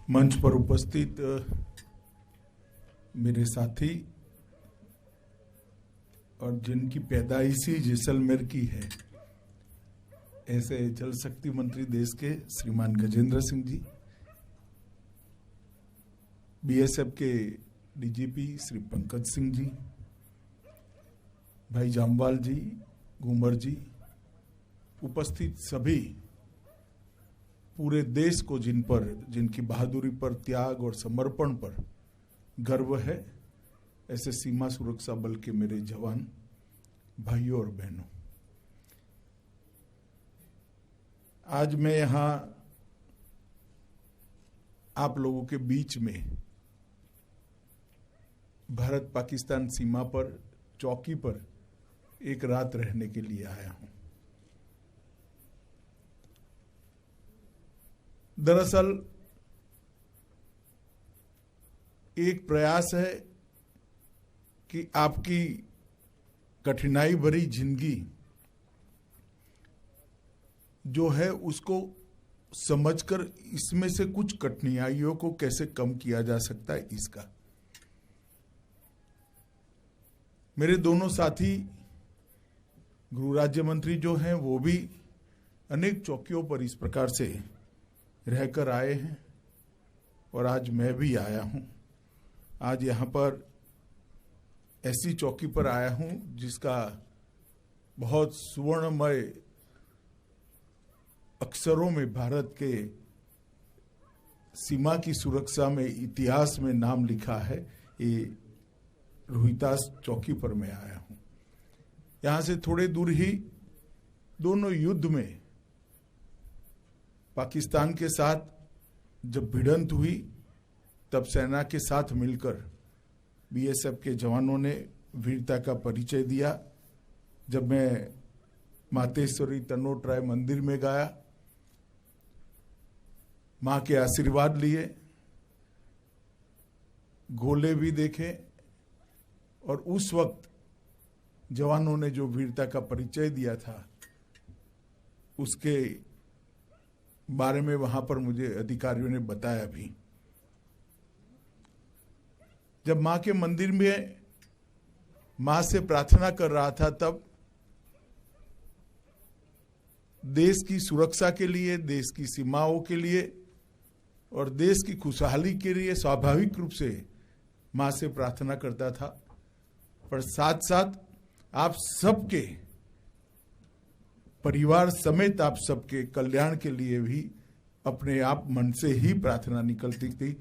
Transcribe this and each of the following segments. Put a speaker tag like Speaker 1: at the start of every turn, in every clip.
Speaker 1: मंच पर उपस्थित मेरे साथी और जिनकी पैदाइशी जैसलमेर की है, ऐसे जल शक्ति मंत्री देश के श्रीमान गजेंद्र सिंह जी, बीएसएफ के डीजीपी श्री पंकज सिंह जी, भाई जामवाल जी, घूमर जी, उपस्थित सभी, पूरे देश को जिनकी बहादुरी पर, त्याग और समर्पण पर गर्व है, ऐसे सीमा सुरक्षा बल के मेरे जवान भाइयों और बहनों, आज मैं यहाँ आप लोगों के बीच में भारत पाकिस्तान सीमा पर चौकी पर एक रात रहने के लिए आया हूं। दरअसल एक प्रयास है कि आपकी कठिनाई भरी जिंदगी जो है उसको समझकर इसमें से कुछ कठिनाइयों को कैसे कम किया जा सकता है, इसका मेरे दोनों साथी गृह राज्य मंत्री जो हैं वो भी अनेक चौकियों पर इस प्रकार से रहकर आए हैं और आज मैं भी आया हूं। आज यहां पर ऐसी चौकी पर आया हूं जिसका बहुत सुवर्णमय अक्षरों में भारत के सीमा की सुरक्षा में इतिहास में नाम लिखा है। ये रोहितास चौकी पर मैं आया हूं। यहां से थोड़े दूर ही दोनों युद्ध में पाकिस्तान के साथ जब भिड़ंत हुई तब सेना के साथ मिलकर बीएसएफ के जवानों ने वीरता का परिचय दिया। जब मैं मातेश्वरी तनोट राय मंदिर में गया, मां के आशीर्वाद लिए, गोले भी देखे और उस वक्त जवानों ने जो वीरता का परिचय दिया था उसके बारे में वहां पर मुझे अधिकारियों ने बताया भी। जब मां के मंदिर में मां से प्रार्थना कर रहा था तब देश की सुरक्षा के लिए, देश की सीमाओं के लिए और देश की खुशहाली के लिए स्वाभाविक रूप से मां से प्रार्थना करता था, पर साथ साथ आप सबके परिवार समेत आप सबके कल्याण के लिए भी अपने आप मन से ही प्रार्थना निकलती थी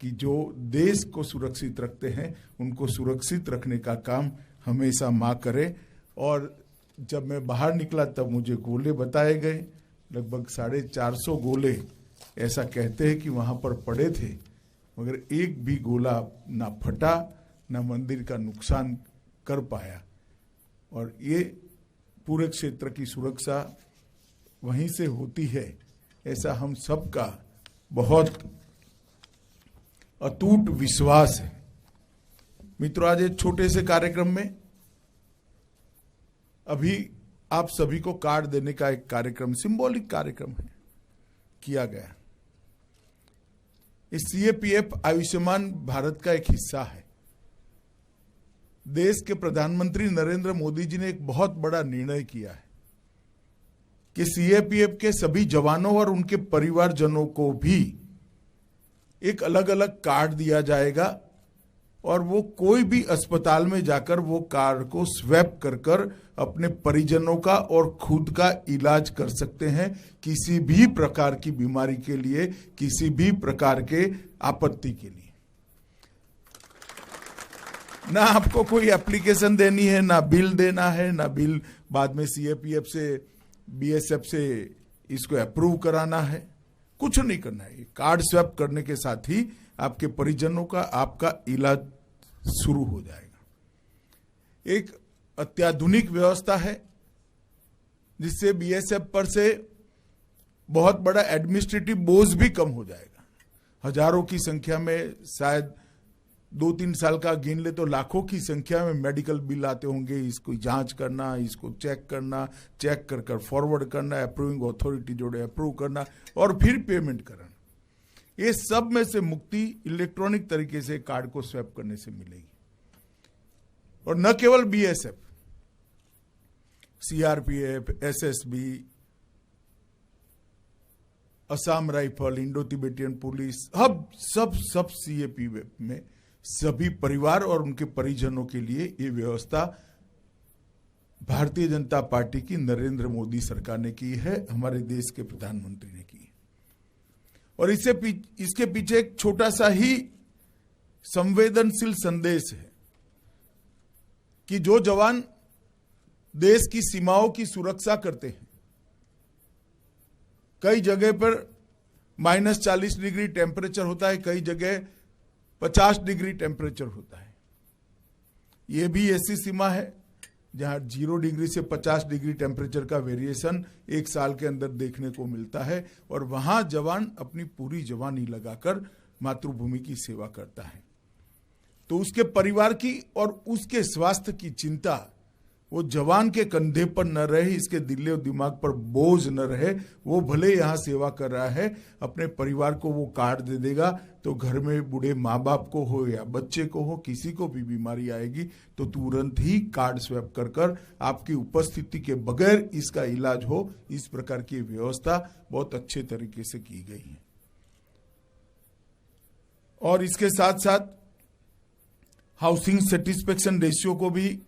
Speaker 1: कि जो देश को सुरक्षित रखते हैं उनको सुरक्षित रखने का काम हमेशा मां करे। और जब मैं बाहर निकला तब मुझे गोले बताए गए, लगभग 450 गोले ऐसा कहते हैं कि वहां पर पड़े थे, मगर एक भी गोला ना फटा ना मंदिर का नुकसान कर पाया। और ये पूरे क्षेत्र की सुरक्षा वहीं से होती है, ऐसा हम सबका बहुत अटूट विश्वास है। मित्रों, आज एक छोटे से कार्यक्रम में अभी आप सभी को कार्ड देने का एक कार्यक्रम, सिंबॉलिक कार्यक्रम है, किया गया। इस सीएपीएफ आयुष्मान भारत का एक हिस्सा है। देश के प्रधानमंत्री नरेंद्र मोदी जी ने एक बहुत बड़ा निर्णय किया है कि सीएपीएफ के सभी जवानों और उनके परिवारजनों को भी एक अलग अलग कार्ड दिया जाएगा और वो कोई भी अस्पताल में जाकर वो कार्ड को स्वैप कर अपने परिजनों का और खुद का इलाज कर सकते हैं, किसी भी प्रकार की बीमारी के लिए, किसी भी प्रकार के आपत्ति के लिए। ना आपको कोई एप्लीकेशन देनी है, ना बिल देना है, ना बिल बाद में सीएपीएफ से, बीएसएफ से इसको अप्रूव कराना है, कुछ नहीं करना है। कार्ड स्वैप करने के साथ ही आपके परिजनों का, आपका इलाज शुरू हो जाएगा। एक अत्याधुनिक व्यवस्था है जिससे बीएसएफ पर से बहुत बड़ा एडमिनिस्ट्रेटिव बोझ भी कम हो जाएगा। हजारों की संख्या में, शायद 2-3 साल का गिन ले तो लाखों की संख्या में मेडिकल बिल आते होंगे। इसको जांच करना, इसको चेक करना, चेक कर फॉरवर्ड करना, अप्रूविंग अथॉरिटी जोड़े अप्रूव करना और फिर पेमेंट करना। ये सब में से मुक्ति इलेक्ट्रॉनिक तरीके से कार्ड को स्वैप करने से मिलेगी। और न केवल BSF, CRPF, SSB, Assam rifle, Indo Tibetan police, अब सब सीएपी में सभी परिवार और उनके परिजनों के लिए ये व्यवस्था भारतीय जनता पार्टी की नरेंद्र मोदी सरकार ने की है, हमारे देश के प्रधानमंत्री ने की है। और इसके पीछे एक छोटा सा ही संवेदनशील संदेश है कि जो जवान देश की सीमाओं की सुरक्षा करते हैं, कई जगह पर -40 डिग्री टेम्परेचर होता है, कई जगह 50 डिग्री टेम्परेचर होता है। यह भी ऐसी सीमा है जहां 0 डिग्री से 50 डिग्री टेम्परेचर का वेरिएशन एक साल के अंदर देखने को मिलता है। और वहां जवान अपनी पूरी जवानी लगाकर मातृभूमि की सेवा करता है। तो उसके परिवार की और उसके स्वास्थ्य की चिंता वो जवान के कंधे पर न रहे, इसके दिल और दिमाग पर बोझ न रहे। वो भले यहां सेवा कर रहा है, अपने परिवार को वो कार्ड दे देगा तो घर में बूढ़े माँ बाप को हो या बच्चे को हो, किसी को भी बीमारी आएगी तो तुरंत ही कार्ड स्वैप कर आपकी उपस्थिति के बगैर इसका इलाज हो। इस प्रकार की व्यवस्था बहुत अच्छे तरीके से की गई है। और इसके साथ साथ हाउसिंग सेटिस्फेक्शन रेशियो को भी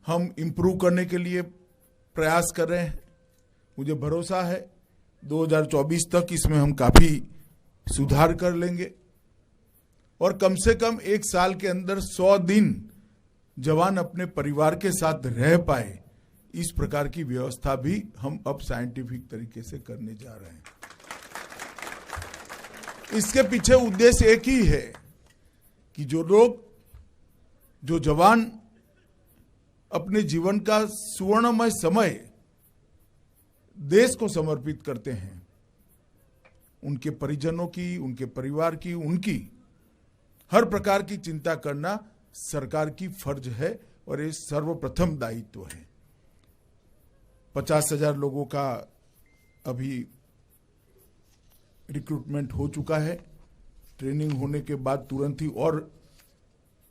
Speaker 1: हम इंप्रूव करने के लिए प्रयास कर रहे हैं। मुझे भरोसा है 2024 तक इसमें हम काफी सुधार कर लेंगे और कम से कम एक साल के अंदर 100 दिन जवान अपने परिवार के साथ रह पाए, इस प्रकार की व्यवस्था भी हम अब साइंटिफिक तरीके से करने जा रहे हैं। इसके पीछे उद्देश्य एक ही है कि जो जवान अपने जीवन का सुवर्णमय समय देश को समर्पित करते हैं, उनके परिजनों की, उनके परिवार की, उनकी हर प्रकार की चिंता करना सरकार की फर्ज है और ये सर्वप्रथम दायित्व है। 50,000 लोगों का अभी रिक्रूटमेंट हो चुका है। ट्रेनिंग होने के बाद तुरंत ही और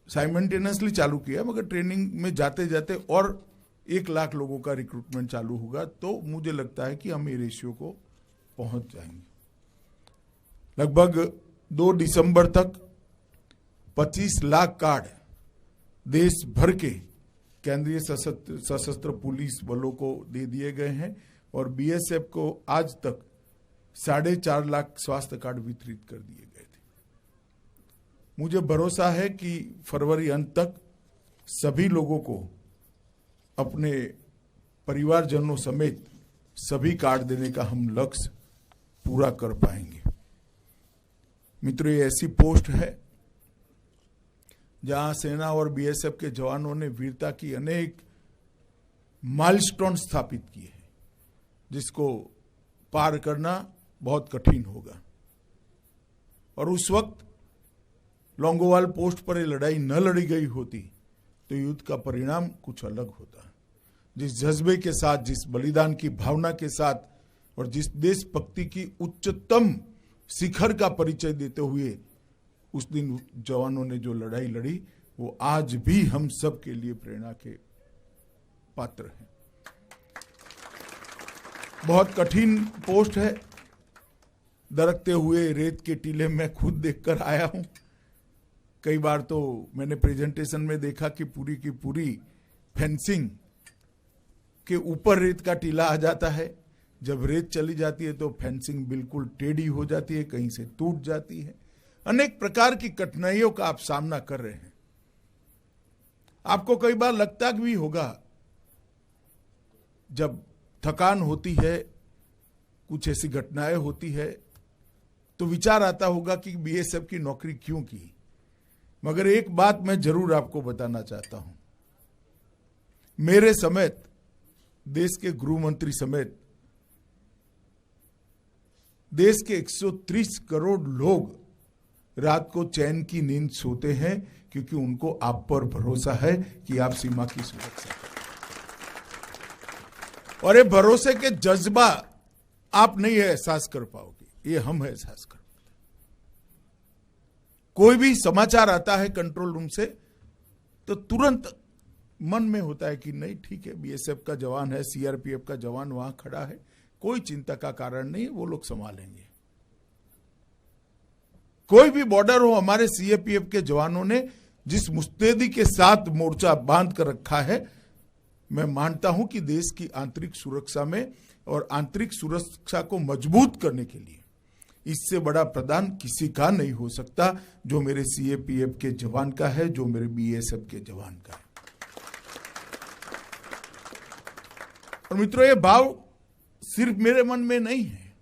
Speaker 1: साइमल्टेनियसली चालू किया, मगर ट्रेनिंग में जाते जाते और 1 लाख लोगों का रिक्रूटमेंट चालू होगा तो मुझे लगता है कि हम ये रेशियो को पहुंच जाएंगे। लगभग 2 दिसंबर तक 25 लाख कार्ड देश भर के केंद्रीय सशस्त्र पुलिस बलों को दे दिए गए हैं और बीएसएफ को आज तक 4.5 लाख स्वास्थ्य कार्ड वितरित कर दिए गए थे। मुझे भरोसा है कि फरवरी अंत तक सभी लोगों को अपने परिवारजनों समेत सभी कार्ड देने का हम लक्ष्य पूरा कर पाएंगे। मित्रों, ये ऐसी पोस्ट है जहां सेना और बीएसएफ के जवानों ने वीरता की अनेक माइलस्टोन स्थापित किए हैं, जिसको पार करना बहुत कठिन होगा। और उस वक्त लौंगोवाल पोस्ट पर ये लड़ाई न लड़ी गई होती तो युद्ध का परिणाम कुछ अलग होता। जिस जज्बे के साथ, जिस बलिदान की भावना के साथ और जिस देशभक्ति की उच्चतम शिखर का परिचय देते हुए उस दिन जवानों ने जो लड़ाई लड़ी, वो आज भी हम सब के लिए प्रेरणा के पात्र हैं। बहुत कठिन पोस्ट है। दरकते हुए रेत के टीले में खुद देखकर आया हूं। कई बार तो मैंने प्रेजेंटेशन में देखा कि पूरी की पूरी फेंसिंग के ऊपर रेत का टीला आ जाता है। जब रेत चली जाती है तो फेंसिंग बिल्कुल टेढ़ी हो जाती है, कहीं से टूट जाती है। अनेक प्रकार की कठिनाइयों का आप सामना कर रहे हैं। आपको कई बार लगता भी होगा, जब थकान होती है, कुछ ऐसी घटनाएं होती है, तो विचार आता होगा कि बीएसएफ की नौकरी क्यों की। मगर एक बात मैं जरूर आपको बताना चाहता हूं, मेरे समेत, देश के गृह मंत्री समेत देश के 130 करोड़ लोग रात को चैन की नींद सोते हैं, क्योंकि उनको आप पर भरोसा है कि आप सीमा की सुरक्षा करें। और ये भरोसे के जज्बा आप नहीं एहसास कर पाओगे, ये हम एहसास करते। कोई भी समाचार आता है कंट्रोल रूम से तो तुरंत मन में होता है कि नहीं ठीक है, बीएसएफ का जवान है, सीआरपीएफ का जवान वहां खड़ा है, कोई चिंता का कारण नहीं, वो लोग संभालेंगे। कोई भी बॉर्डर हो, हमारे सीएपीएफ के जवानों ने जिस मुस्तैदी के साथ मोर्चा बांध कर रखा है, मैं मानता हूं कि देश की आंतरिक सुरक्षा में और आंतरिक सुरक्षा को मजबूत करने के लिए इससे बड़ा प्रदान किसी का नहीं हो सकता जो मेरे सीएपीएफ के जवान का है, जो मेरे बीएसएफ के जवान का है। और मित्रों, ये भाव सिर्फ मेरे मन में नहीं है,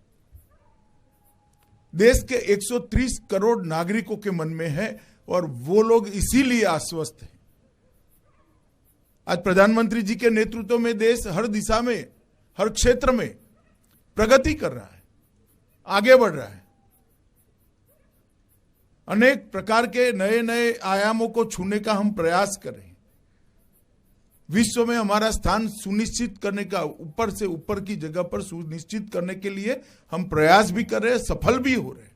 Speaker 1: देश के 130 करोड़ नागरिकों के मन में है, और वो लोग इसीलिए आश्वस्त हैं। आज प्रधानमंत्री जी के नेतृत्व में देश हर दिशा में, हर क्षेत्र में प्रगति कर रहा है, आगे बढ़ रहा है, अनेक प्रकार के नए नए आयामों को छूने का हम प्रयास कर रहे हैं। विश्व में हमारा स्थान सुनिश्चित करने का, ऊपर से ऊपर की जगह पर सुनिश्चित करने के लिए हम प्रयास भी कर रहे हैं, सफल भी हो रहे हैं।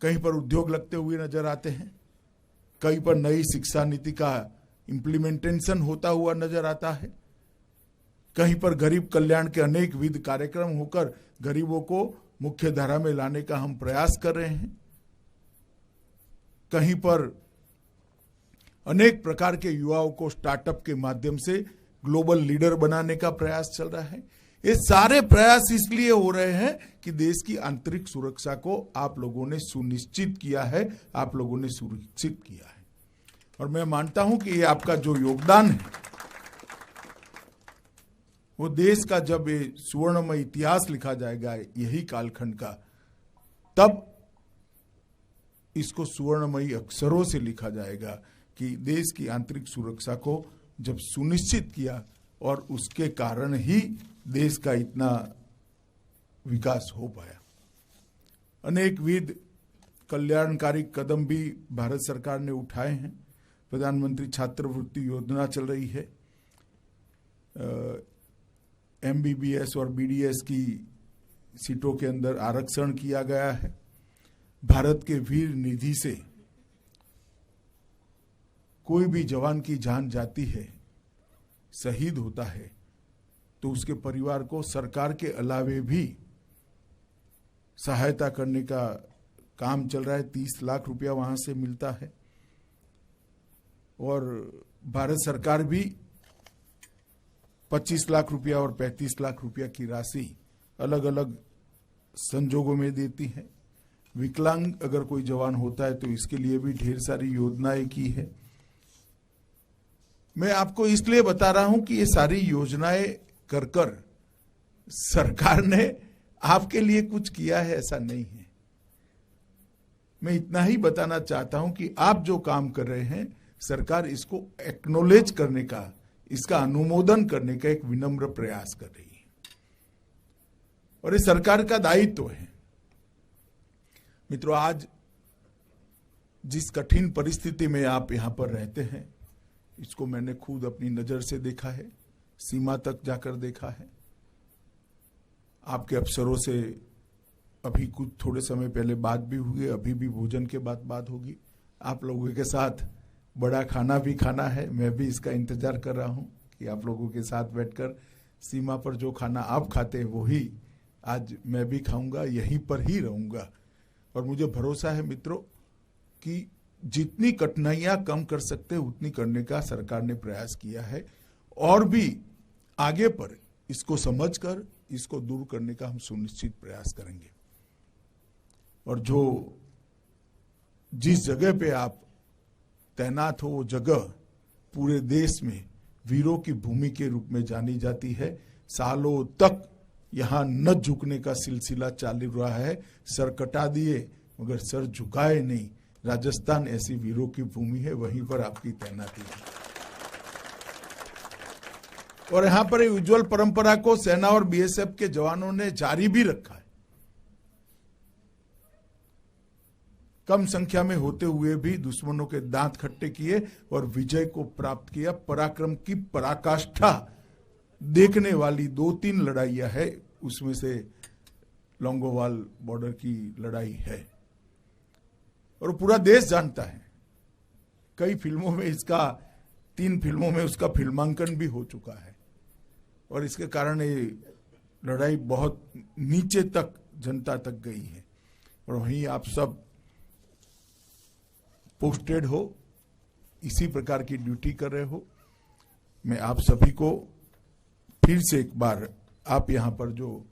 Speaker 1: कहीं पर उद्योग लगते हुए नजर आते हैं, कहीं पर नई शिक्षा नीति का इंप्लीमेंटेशन होता हुआ नजर आता है, कहीं पर गरीब कल्याण के अनेक विध कार्यक्रम होकर गरीबों को मुख्य धारा में लाने का हम प्रयास कर रहे हैं, कहीं पर अनेक प्रकार के युवाओं को स्टार्टअप के माध्यम से ग्लोबल लीडर बनाने का प्रयास चल रहा है। ये सारे प्रयास इसलिए हो रहे हैं कि देश की आंतरिक सुरक्षा को आप लोगों ने सुनिश्चित किया है, आप लोगों ने सुरक्षित किया है। और मैं मानता हूं कि ये आपका जो योगदान है, वो देश का जब ये सुवर्णमय इतिहास लिखा जाएगा यही कालखंड का, तब इसको सुवर्णमयी अक्षरों से लिखा जाएगा कि देश की आंतरिक सुरक्षा को जब सुनिश्चित किया और उसके कारण ही देश का इतना विकास हो पाया। अनेकविध कल्याणकारी कदम भी भारत सरकार ने उठाए हैं। प्रधानमंत्री छात्रवृत्ति योजना चल रही है, एमबीबीएस और बीडीएस की सीटों के अंदर आरक्षण किया गया है। भारत के वीर निधि से कोई भी जवान की जान जाती है, शहीद होता है, तो उसके परिवार को सरकार के अलावे भी सहायता करने का काम चल रहा है। 30 लाख रुपया वहां से मिलता है। और भारत सरकार भी 25 लाख रुपया और 35 लाख रुपया की राशि अलग अलग संजोगों में देती है। विकलांग अगर कोई जवान होता है तो इसके लिए भी ढेर सारी योजनाएं की है। मैं आपको इसलिए बता रहा हूं कि ये सारी योजनाएं कर कर सरकार ने आपके लिए कुछ किया है, ऐसा नहीं है। मैं इतना ही बताना चाहता हूं कि आप जो काम कर रहे हैं, सरकार इसको एक्नॉलेज करने का, इसका अनुमोदन करने का एक विनम्र प्रयास कर रही है, और ये सरकार का दायित्व है। मित्रों, आज जिस कठिन परिस्थिति में आप यहां पर रहते हैं, इसको मैंने खुद अपनी नजर से देखा है, सीमा तक जाकर देखा है। आपके अफसरों से अभी कुछ थोड़े समय पहले बात भी हुई, अभी भी भोजन के बाद बात होगी। आप लोगों के साथ बड़ा खाना भी खाना है। मैं भी इसका इंतजार कर रहा हूं कि आप लोगों के साथ बैठकर सीमा पर जो खाना आप खाते हैं वही आज मैं भी खाऊंगा, यहीं पर ही रहूंगा। और मुझे भरोसा है मित्रों कि जितनी कठिनाइयां कम कर सकते उतनी करने का सरकार ने प्रयास किया है, और भी आगे पर इसको समझकर इसको दूर करने का हम सुनिश्चित प्रयास करेंगे। और जो जिस जगह पे आप तैनात हो, वो जगह पूरे देश में वीरों की भूमि के रूप में जानी जाती है। सालों तक यहां न झुकने का सिलसिला चालू रहा है। सर कटा दिए मगर सर झुकाए नहीं। राजस्थान ऐसी वीरों की भूमि है, वहीं पर आपकी तैनाती है। और यहां पर उज्जवल परंपरा को सेना और बीएसएफ के जवानों ने जारी भी रखा है। कम संख्या में होते हुए भी दुश्मनों के दांत खट्टे किए और विजय को प्राप्त किया। पराक्रम की पराकाष्ठा देखने वाली 2-3 लड़ाइयां है, उसमें से लोंगोवाल बॉर्डर की लड़ाई है, और पूरा देश जानता है। कई फिल्मों में इसका, 3 फिल्मों में उसका फिल्मांकन भी हो चुका है, और इसके कारण ये लड़ाई बहुत नीचे तक जनता तक गई है। और वहीं आप सब पोस्टेड हो, इसी प्रकार की ड्यूटी कर रहे हो। मैं आप सभी को फिर से एक बार, आप यहाँ पर जो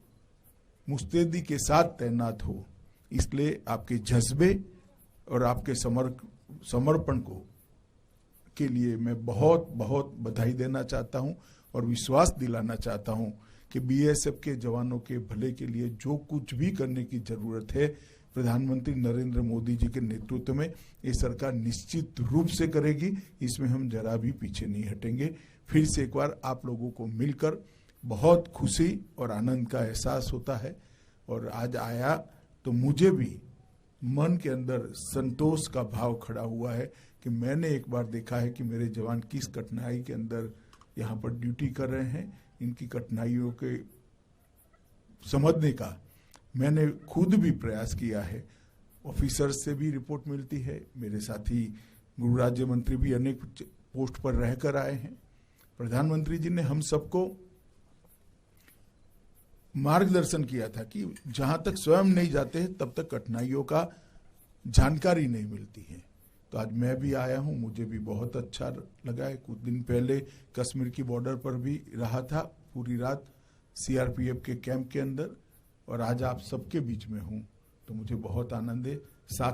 Speaker 1: मुस्तैदी के साथ तैनात हो, इसलिए आपके जज्बे और आपके समर्पण को के लिए मैं बहुत बहुत बधाई देना चाहता हूं और विश्वास दिलाना चाहता हूं कि बीएसएफ के जवानों के भले के लिए जो कुछ भी करने की जरूरत है, प्रधानमंत्री नरेंद्र मोदी जी के नेतृत्व में ये सरकार निश्चित रूप से करेगी। इसमें हम जरा भी पीछे नहीं हटेंगे। फिर से एक बार आप लोगों को मिलकर बहुत खुशी और आनंद का एहसास होता है, और आज आया तो मुझे भी मन के अंदर संतोष का भाव खड़ा हुआ है कि मैंने एक बार देखा है कि मेरे जवान किस कठिनाई के अंदर यहाँ पर ड्यूटी कर रहे हैं। इनकी कठिनाइयों के समझने का मैंने खुद भी प्रयास किया है। ऑफिसर्स से भी रिपोर्ट मिलती है, मेरे साथी गृह राज्य मंत्री भी अनेक पोस्ट पर रहकर आए हैं। प्रधानमंत्री जी ने हम सबको मार्गदर्शन किया था कि जहां तक स्वयं नहीं जाते हैं तब तक कठिनाइयों का जानकारी नहीं मिलती है। तो आज मैं भी आया हूं, मुझे भी बहुत अच्छा लगा है। कुछ दिन पहले कश्मीर की बॉर्डर पर भी रहा था पूरी रात सीआरपीएफ के कैंप के अंदर, और आज आप सबके बीच में हूं तो मुझे बहुत आनंद है। साथ